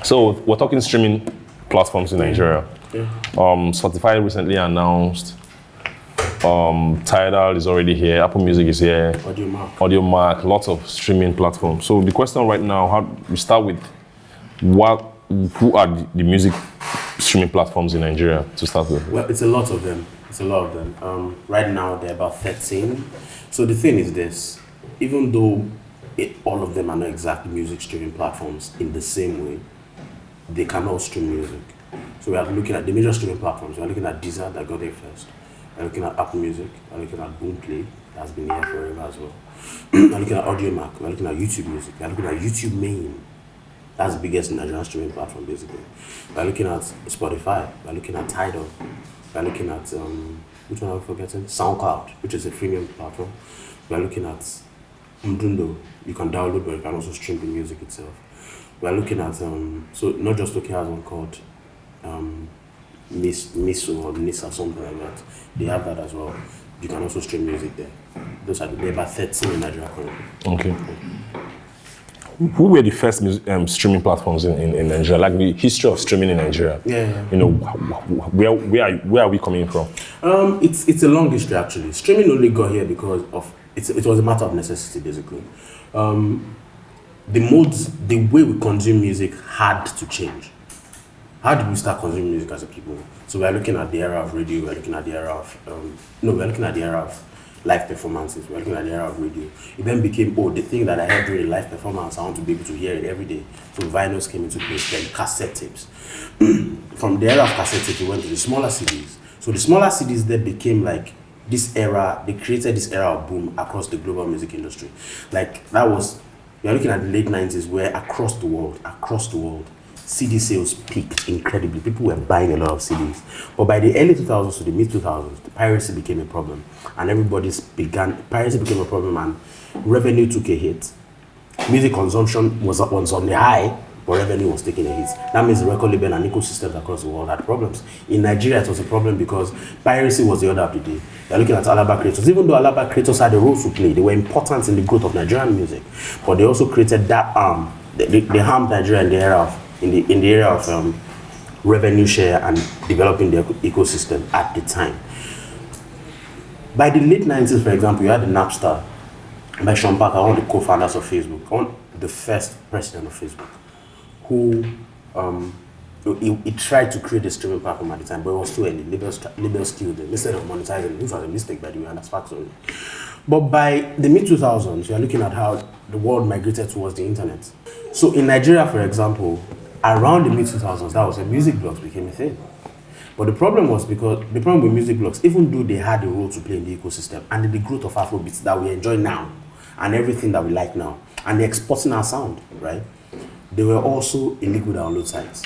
So we're talking streaming platforms in Nigeria. Yeah. Spotify recently announced. Tidal is already here. Apple Music is here. audiomack, lots of streaming platforms. So the question right now, how we start with who are the music streaming platforms in Nigeria to start with? Well, it's a lot of them. Right now, there are about 13. So the thing is this, even though all of them are not exactly music streaming platforms in the same way, they can all stream music. So we are looking at the major streaming platforms. We are looking at Deezer, that got there first. We are looking at Apple Music. We are looking at Boomplay, that's been here forever as well. We are looking at audiomack. We are looking at YouTube Music. We are looking at YouTube Main. That's the biggest Nigerian streaming platform, basically. We are looking at Spotify. We are looking at Tidal. We are looking at, which one am I forgetting? SoundCloud, which is a freemium platform. We are looking at Mdundo. You can download, but you can also stream the music itself. We are looking at, so not just looking at one called Miso or Nisa, something like that. They have that as well. You can also stream music there. Those are there are about 13 in Nigeria currently. Okay. Who were the first streaming platforms in Nigeria? Like the history of streaming in Nigeria. Yeah. You know, where are we coming from? It's a long history actually. Streaming only got here because of it was a matter of necessity basically. The modes, the way we consume music had to change. How did we start consuming music as a people? So we're looking at the era of radio. We're looking at the era of we're looking at the era of live performances. We're looking at the era of radio. It then became, the thing that I heard during a live performance, I want to be able to hear it every day. So vinyls came into place, then cassette tapes. From the era of cassette tapes, we went to the smaller CDs. So the smaller CDs then became like this era, they created this era of boom across the global music industry. Like that was, we're looking at the late 90s where across the world, CD sales peaked incredibly. People were buying a lot of CDs. But by the early 2000s to the mid 2000s, the piracy became a problem. And piracy became a problem and revenue took a hit. Music consumption was on the high, but revenue was taking a hit. That means the record label and ecosystems across the world had problems. In Nigeria, it was a problem because piracy was the order of the day. They're looking at Alaba creators. Even though Alaba creators had a role to play, they were important in the growth of Nigerian music. But they also created that arm. They harmed Nigeria in the area of revenue share and developing the ecosystem at the time. By the late 90s, for example, you had the Napster by Sean Parker, one of the co-founders of Facebook, the first president of Facebook, who he tried to create a streaming platform at the time, but it was too early. Labels killed him instead of monetizing. This was a mistake, by the way, and that's facts only. But by the mid 2000s, you are looking at how the world migrated towards the internet. So in Nigeria, for example, around the mid 2000s, that was when music blogs became a thing. But the problem with music blogs, even though they had a role to play in the ecosystem and in the growth of Afrobeats that we enjoy now and everything that we like now, and they're exporting our sound, right? They were also illegal download sites.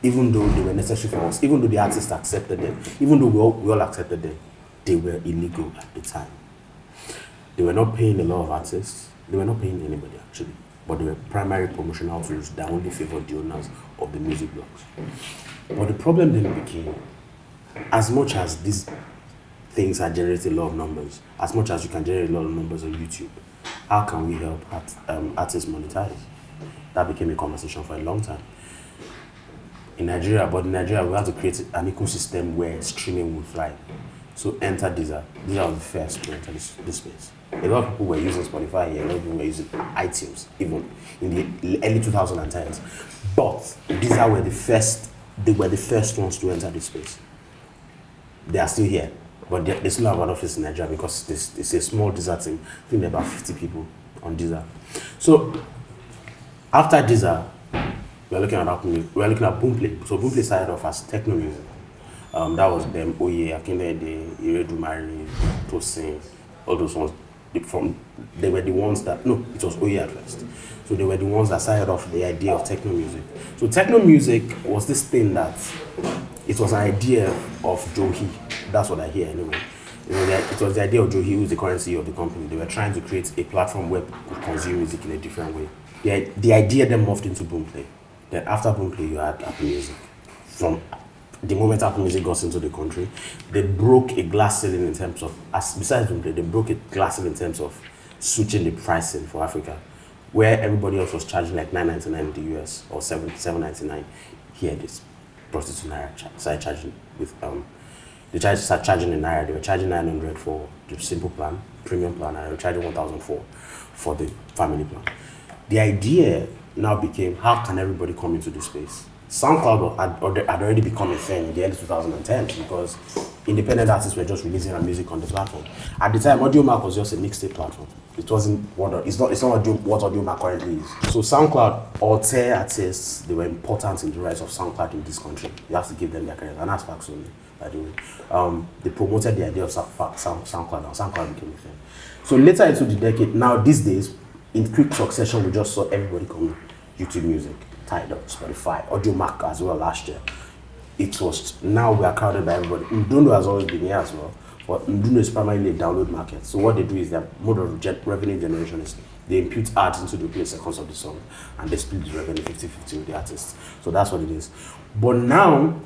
Even though they were necessary for us, even though the artists accepted them, even though we all accepted them, they were illegal at the time. They were not paying a lot of artists. They were not paying anybody actually, but they were primary promotional tools that only favored the owners of the music blogs. But the problem then became, as much as these things are generating a lot of numbers, as much as you can generate a lot of numbers on YouTube, how can we help artists monetize? That became a conversation for a long time. In Nigeria, we had to create an ecosystem where streaming would thrive. So enter Deezer. Deezer was the first to enter this space. A lot of people were using Spotify here, a lot of people were using iTunes, even in the early 2010s. But Deezer were the first ones to enter this space. They are still here, but they still have an office in Nigeria because it's a small Deezer team. I think there are about 50 people on Deezer. So after Deezer, we're looking at Boomplay. So Boomplay started off as techno music. That was them, Oye, Akindele, Iredumari, Tosin, all those ones. They were the ones that, it was Oye at first. So they were the ones that started off the idea of techno music. So techno music was this thing that, it was an idea of Johi. That's what I hear anyway. It was the idea of Johi, who's the current CEO of the company. They were trying to create a platform where people could consume music in a different way. The idea then morphed into Boomplay. Then after Boomplay, you had Apple Music. From the moment Apple Music got into the country, they broke a glass ceiling in terms of, besides Boomplay, they broke a glass ceiling in terms of switching the pricing for Africa. where everybody else was charging like $9.99 in the US or $7.99. Here, this brought it to Naira. Started charging with they started charging in Naira. They were charging 900 for the simple plan, premium plan, and they were charging 1,004 for the family plan. The idea now became, how can everybody come into this space? SoundCloud had already become a thing in the early 2010s because independent artists were just releasing their music on the platform. At the time, audiomack was just a mixtape platform. It wasn't it's not what audiomack currently is. So SoundCloud, alter artists, they were important in the rise of SoundCloud in this country. You have to give them their credit, and that's facts only, by the way. They promoted the idea of SoundCloud, and SoundCloud became a thing. So later into the decade, now these days, in quick succession, we just saw everybody coming. YouTube Music, Tidal, Spotify, audiomack as well last year. It was, now we are crowded by everybody. Ndundo has always been here as well, but Ndundo is primarily a download market. So what they do is their mode of revenue generation is they impute ads into the 20 seconds of the song and they split the revenue 50-50 with the artists. So that's what it is. But now,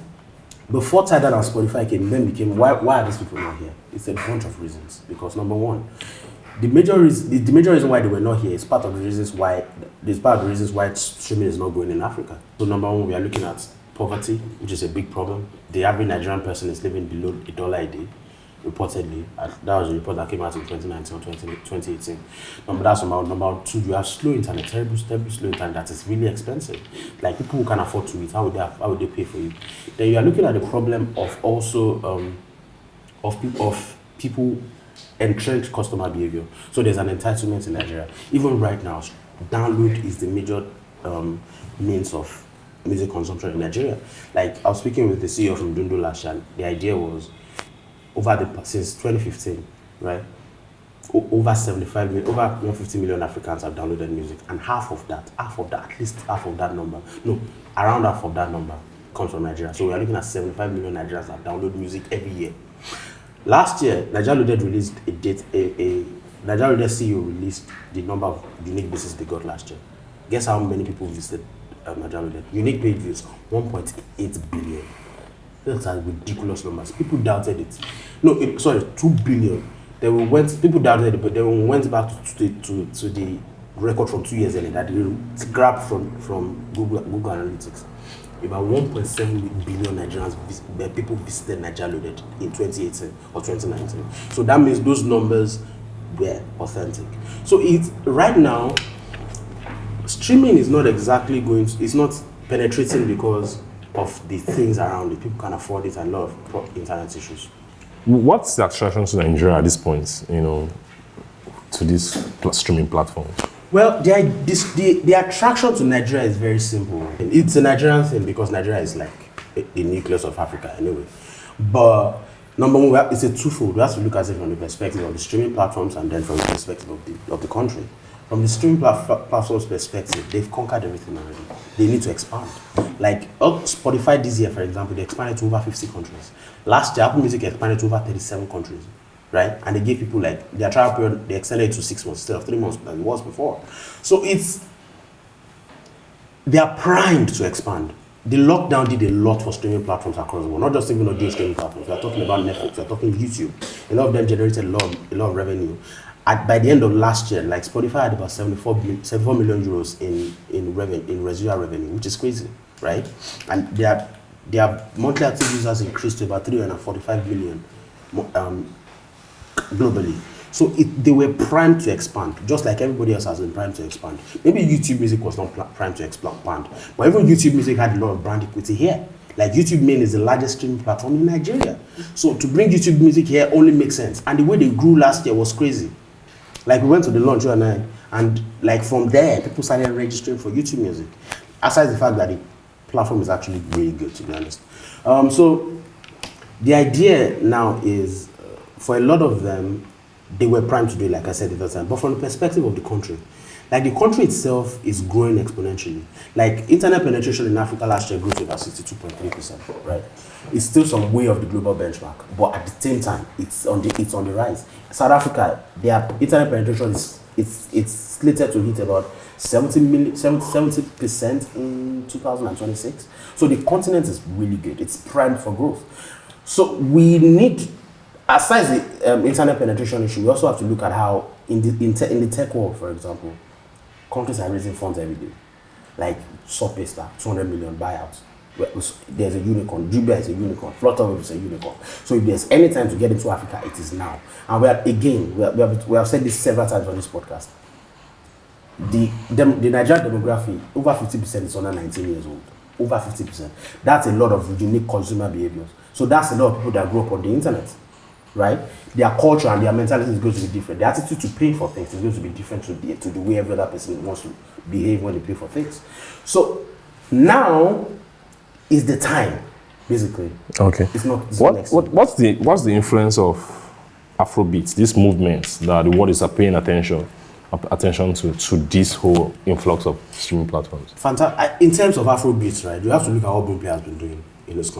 before Tidal and Spotify became, why are these people not here? It's a bunch of reasons. Because number one, the major reason why they were not here is part of the reasons why streaming is not growing in Africa. So number one, we are looking at poverty, which is a big problem. The average Nigerian person is living below $1 a day, reportedly. That was a report that came out in 2019 or 2018. That's number two. You have slow internet, terrible slow internet that is really expensive. Like people who can afford to eat, how would they pay for it? Then you are looking at the problem of also of people entrenched customer behavior. So there's an entitlement in Nigeria. Even right now, download is the major means of music consumption in Nigeria. Like I was speaking with the CEO from Dundo last year, the idea was since 2015, right? Over 150 million Africans have downloaded music, and at least half of that number, around half of that number comes from Nigeria. So we are looking at 75 million Nigerians that download music every year. Last year, Nigeria Loaded released Nigeria Loaded CEO released the number of unique visits they got last year. Guess how many people visited Nigeria Loaded? Unique page views, 1.8 billion. Those are ridiculous numbers. People doubted it. 2 billion. People doubted it, but they went back to the record from 2 years earlier that they grabbed from Google Analytics. About 1.7 billion Nigerians people visited Nigeria Loaded in 2018 or 2019. So that means those numbers were authentic. So right now, streaming is not exactly it's not penetrating because of the things around it. People can afford it and a lot of internet issues. What's the attraction to Nigeria at this point, to this streaming platform? Well, the attraction to Nigeria is very simple. It's a Nigerian thing because Nigeria is like the nucleus of Africa anyway. But number one, it's a twofold. We have to look at it from the perspective of the streaming platforms and then from the perspective of the country. From the streaming platforms perspective, they've conquered everything already. They need to expand. Like Spotify this year, for example, they expanded to over 50 countries. Last year, Apple Music expanded to over 37 countries. Right? And they give people their trial period, they extended it to 6 months instead of 3 months like it was before. So they are primed to expand. The lockdown did a lot for streaming platforms across the world, not just even audio streaming platforms. We are talking about Netflix, we are talking YouTube. A lot of them generated a lot of revenue. By the end of last year, like Spotify had about 74 million euros in residual revenue, which is crazy, right? And their monthly active users increased to about 345 million. Globally. So they were primed to expand, just like everybody else has been primed to expand. Maybe YouTube Music was not primed to expand, but even YouTube Music had a lot of brand equity here. Like YouTube Main is the largest streaming platform in Nigeria. So to bring YouTube Music here only makes sense. And the way they grew last year was crazy. Like we went to the launch, you and I, and like from there, people started registering for YouTube Music. Aside the fact that the platform is actually really good, to be honest. So the idea now is, for a lot of them, they were primed to do it, like I said the first time. But from the perspective of the country, like the country itself is growing exponentially. Like internet penetration in Africa last year grew to about 62.3%, right? It's still some way off the global benchmark, but at the same time, it's on the rise. South Africa, their internet penetration is slated to hit about 70% in 2026. So the continent is really good. It's primed for growth. So we need, aside the internet penetration issue, we also have to look at how in the tech world, for example, countries are raising funds every day. Like Sopesta, 200 million buyouts. There's a unicorn. Jubia is a unicorn. Flutterwave is a unicorn. So if there's any time to get into Africa, it is now. And we have said this several times on this podcast. The Nigerian demography, over 50% is under 19 years old. Over 50%. That's a lot of unique consumer behaviors. So that's a lot of people that grew up on the internet, right? Their culture and their mentality is going to be different. The attitude to pay for things is going to be different to the way every other person wants to behave when they pay for things. So now is the time, basically. Okay. It's not. What's the influence of Afrobeats, this movement that the world is paying attention to this whole influx of streaming platforms? Fantastic. In terms of Afrobeats, right, you have to look at what Boomplay has been doing in this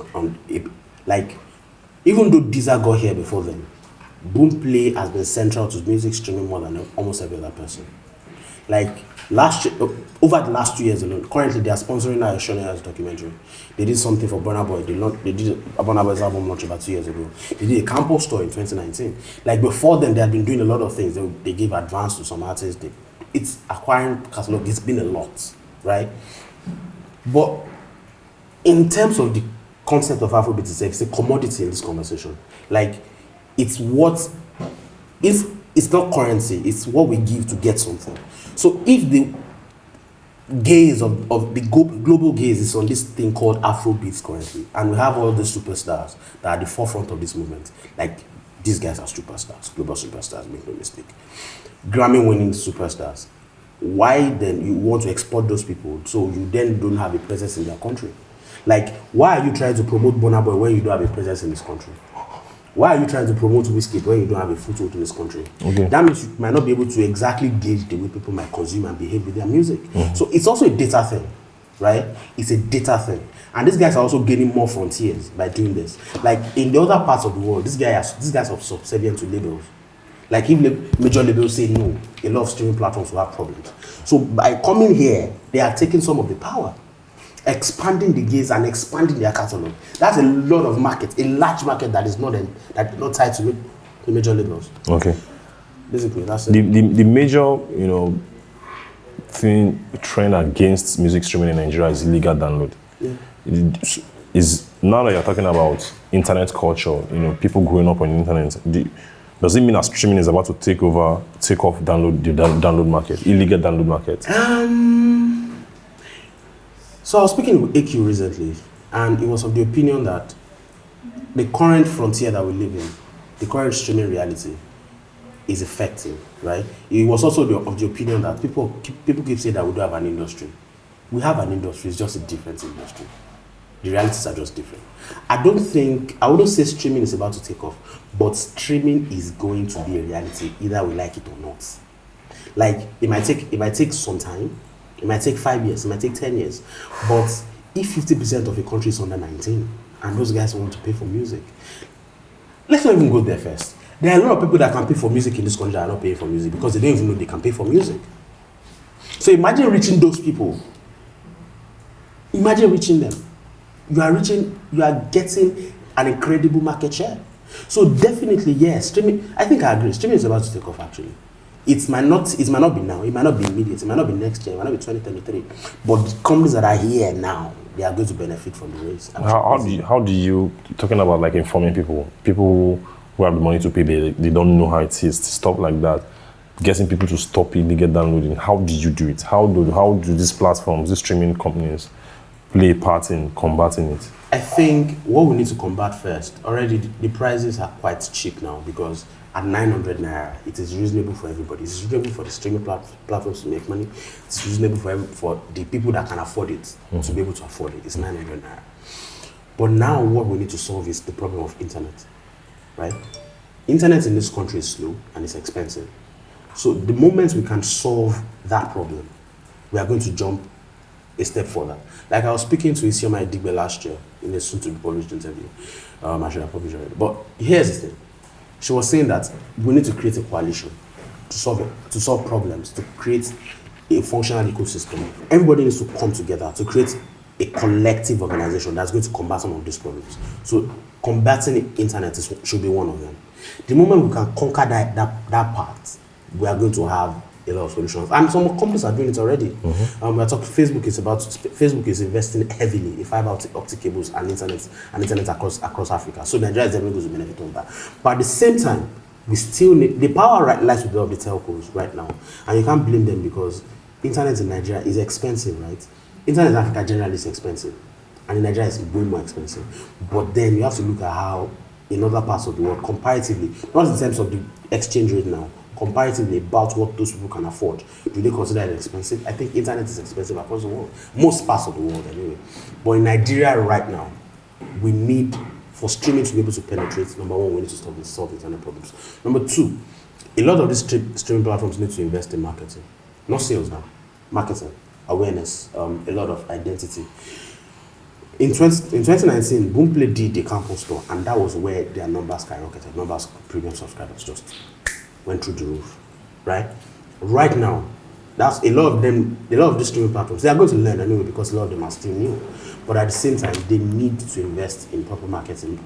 like, even though Deezer got here before them, Boomplay has been central to music streaming more than almost every other person. Like over the last 2 years alone, currently they are sponsoring our Shonya's documentary. They did something for Burna Boy. They did a Burna Boy's album launch about 2 years ago. They did a campus tour in 2019. Like before them, they had been doing a lot of things. They gave advance to some artists. It's acquiring catalog. It's been a lot, right? But in terms of the concept of Afrobeat itself, it's a commodity in this conversation. Like it's not currency. It's what we give to get something. So if the gaze of the global gaze is on this thing called Afrobeats currently, and we have all the superstars that are at the forefront of this movement, like these guys are superstars, global superstars, make no mistake, Grammy-winning superstars. Why then you want to export those people so you then don't have a presence in their country? Like, why are you trying to promote Burna Boy when you don't have a presence in this country? Why are you trying to promote Wizkid when you don't have a foothold in this country? Okay. That means you might not be able to exactly gauge the way people might consume and behave with their music. Mm-hmm. So it's also a data thing, right? It's a data thing. And these guys are also gaining more frontiers by doing this. Like in the other parts of the world, these guys are subservient to labels. Like if major labels say no, a lot of streaming platforms will have problems. So by coming here, they are taking some of the power, expanding the gaze and expanding their catalog. That's a lot of market, a large market that is not tied to the major labels. Okay. Basically, that's it. The major, trend against music streaming in Nigeria is illegal download. Yeah. Is now that you're talking about internet culture, people growing up on the internet. Does it mean that streaming is about to take off the download market, illegal download market? So I was speaking with AQ recently, and he was of the opinion that the current frontier that we live in, the current streaming reality, is effective, right? He was also of the opinion that people keep saying that we don't have an industry. We have an industry, it's just a different industry. The realities are just different. I wouldn't say streaming is about to take off, but streaming is going to be a reality, either we like it or not. Like, it might take some time. It might take 5 years, it might take 10 years. But if 50% of the country is under 19 and those guys want to pay for music, let's not even go there first. There are a lot of people that can pay for music in this country that are not paying for music because they don't even know they can pay for music. So imagine reaching those people. Imagine reaching them. You are getting an incredible market share. So definitely, yes, streaming, I think I agree. Streaming is about to take off actually. It might not be now, it might not be immediate, it might not be next year, it might not be 2023. But the companies that are here now, they are going to benefit from the race. How do you talking about like informing people who have the money to pay, they don't know how it is, stuff like that, getting people to stop illegal downloading? How do you do it? How do these platforms, these streaming companies play a part in combating it? I think what we need to combat first, already the prices are quite cheap now because at 900 naira, it is reasonable for everybody. It's reasonable for the streaming platforms to make money. It's reasonable for the people that can afford it to be able to afford it. It's 900 naira. But now what we need to solve is the problem of internet, right? Internet in this country is slow and it's expensive. So the moment we can solve that problem, we are going to jump a step further. Like I was speaking to Isioma Edigbe last year in a soon-to-be published interview. I should have published already. But here's the thing. She was saying that we need to create a coalition to solve problems, to create a functional ecosystem. Everybody needs to come together to create a collective organization that's going to combat some of these problems. So combating the internet should be one of them. The moment we can conquer that part, we are going to have a lot of solutions, and some companies are doing it already. We're talking Facebook is investing heavily in fiber optic cables and internet across Africa. So Nigeria is definitely going to benefit from that. But at the same time, we still need the power lies with all the telcos right now, and you can't blame them because internet in Nigeria is expensive, right? Internet in Africa generally is expensive, and in Nigeria it's way more expensive. But then you have to look at how in other parts of the world, comparatively, not in terms of the exchange rate now, comparatively about what those people can afford, do they consider it expensive? I think internet is expensive across the world, most parts of the world anyway. But in Nigeria right now, we need, for streaming to be able to penetrate, number one, we need to solve internet problems. Number two, a lot of these streaming platforms need to invest in marketing. Not sales now, marketing, awareness, a lot of identity. In 2019, Boomplay did the campus store, and that was where their numbers skyrocketed. Numbers of premium subscribers just went through the roof, right? Right now, that's a lot of these streaming platforms, they are going to learn anyway because a lot of them are still new. But at the same time, they need to invest in proper marketing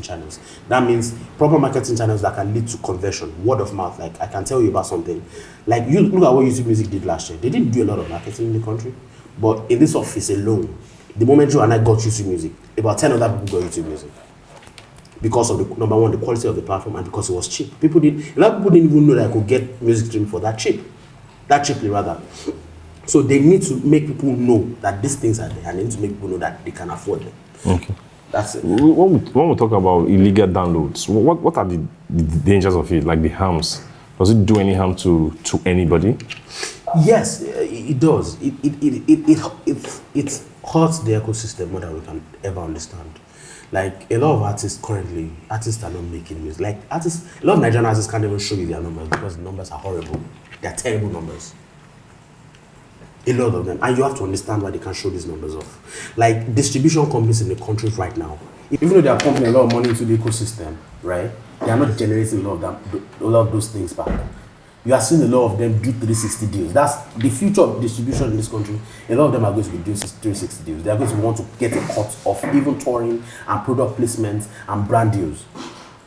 channels. That means proper marketing channels that can lead to conversion, word of mouth. Like I can tell you about something. Like you look at what YouTube Music did last year. They didn't do a lot of marketing in the country, but in this office alone, the moment you and I got YouTube Music, about 10 other people got YouTube Music. Because of the number one, the quality of the platform, and because it was cheap. A lot of people didn't even know that I could get music streaming for that cheaply rather. So they need to make people know that these things are there, and they need to make people know that they can afford them. Okay. That's it. When we talk about illegal downloads, what are the dangers of it, like the harms? Does it do any harm to anybody? Yes, it does. It hurts the ecosystem more than we can ever understand. Like a lot of artists are not making music. Like a lot of Nigerian artists can't even show you their numbers because the numbers are horrible. They're terrible numbers. A lot of them. And you have to understand why they can't show these numbers off. Like distribution companies in the country right now, even though they are pumping a lot of money into the ecosystem, right? They are not generating a lot of those things back. You are seeing a lot of them do 360 deals. That's the future of distribution in this country. A lot of them are going to be doing 360 deals. They are going to want to get a cut of even touring and product placement and brand deals.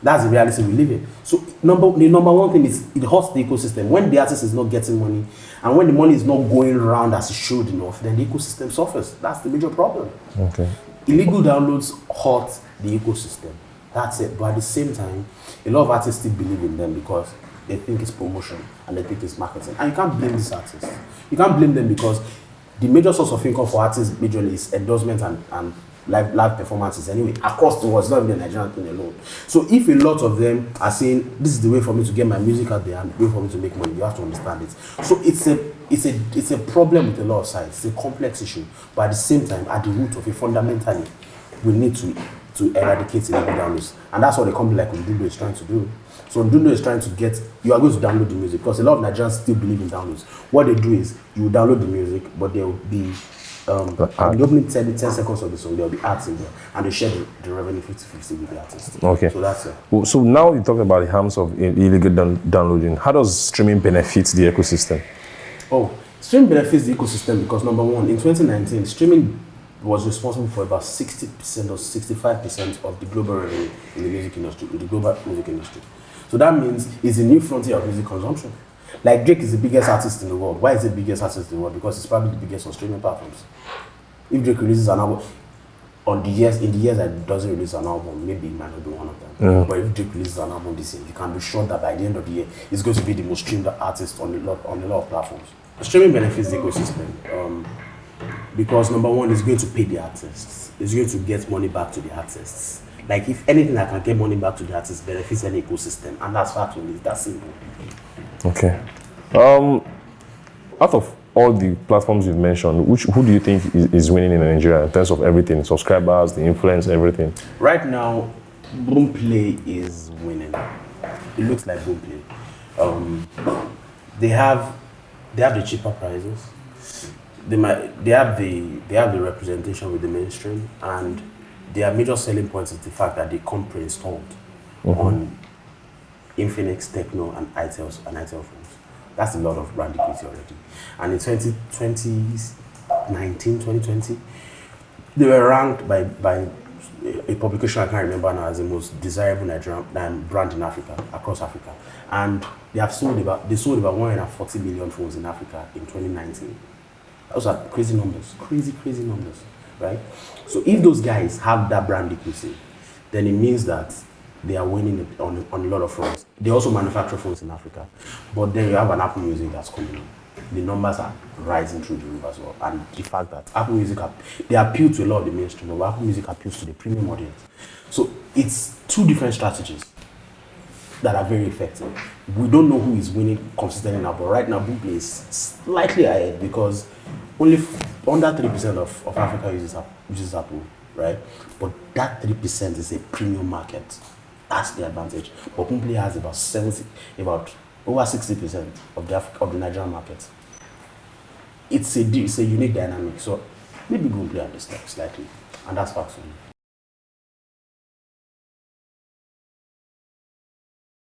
That's the reality we live in. So the number one thing is it hurts the ecosystem. When the artist is not getting money and when the money is not going around as it should enough, then the ecosystem suffers. That's the major problem. Okay. Illegal downloads hurt the ecosystem. That's it. But at the same time, a lot of artists still believe in them because they think it's promotion and they think it's marketing. And you can't blame these artists. You can't blame them because the major source of income for artists majorly is endorsement and live performances anyway, across the world. It's not even the Nigerian thing alone. So if a lot of them are saying, this is the way for me to get my music out there and the way for me to make money, you have to understand it. So it's a problem with a lot of sides. It's a complex issue. But at the same time, at the root of it, fundamentally, we need to eradicate illegal downloads. And that's what a company like Undundo is trying to do. So Undundo is trying to get, you are going to download the music because a lot of Nigerians still believe in downloads. What they do is, you download the music, but there will be, in the opening 10 seconds of the song, there will be ads in there, and they share the revenue 50-50 with the artist. Okay. So that's it. Well, so now you talk about the harms of illegal downloading. How does streaming benefit the ecosystem? Streaming benefits the ecosystem because number one, in 2019, streaming was responsible for about 60% or 65% of the global revenue in the music industry, in the global music industry. So that means it's a new frontier of music consumption. Like Drake is the biggest artist in the world. Why is he the biggest artist in the world? Because it's probably the biggest on streaming platforms. If Drake releases an album in the years that doesn't release an album, maybe it might not be one of them. Yeah. But if Drake releases an album this year, you can be sure that by the end of the year, it's going to be the most streamed artist on a lot of platforms. Streaming benefits the ecosystem because number one, it's going to pay the artists. It's going to get money back to the artists. Like if anything that can get money back to the artists benefits any ecosystem, and that's factually, it's that simple. Okay. Out of all the platforms you've mentioned, who do you think is winning in Nigeria in terms of everything? Subscribers, the influence, everything? Right now, Boomplay is winning. It looks like Boomplay. They have the cheaper prices. They have the representation with the mainstream, and their major selling point is the fact that they come pre-installed on Infinix, Techno, and Itel phones. That's a lot of brand equity already. And in 2020, they were ranked by a publication I can't remember now as the most desirable Nigerian brand in Africa, across Africa. And they sold about 140 million phones in Africa in 2019. Those are crazy numbers, crazy numbers, right? So if those guys have that brand equity, then it means that they are winning on a lot of fronts. They also manufacture phones in Africa. But then you have an Apple Music that's coming in. The numbers are rising through the roof as well. And the fact that Apple Music, they appeal to a lot of the mainstream, but Apple Music appeals to the premium audience. So it's two different strategies that are very effective. We don't know who is winning consistently now, but right now Boomplay is slightly ahead because only under 3% of Africa uses Apple, right? But that 3% is a premium market. That's the advantage. But Boomplay has about over 60% of the Nigerian market. It's a unique dynamic. So maybe Boomplay understands slightly, and that's facts.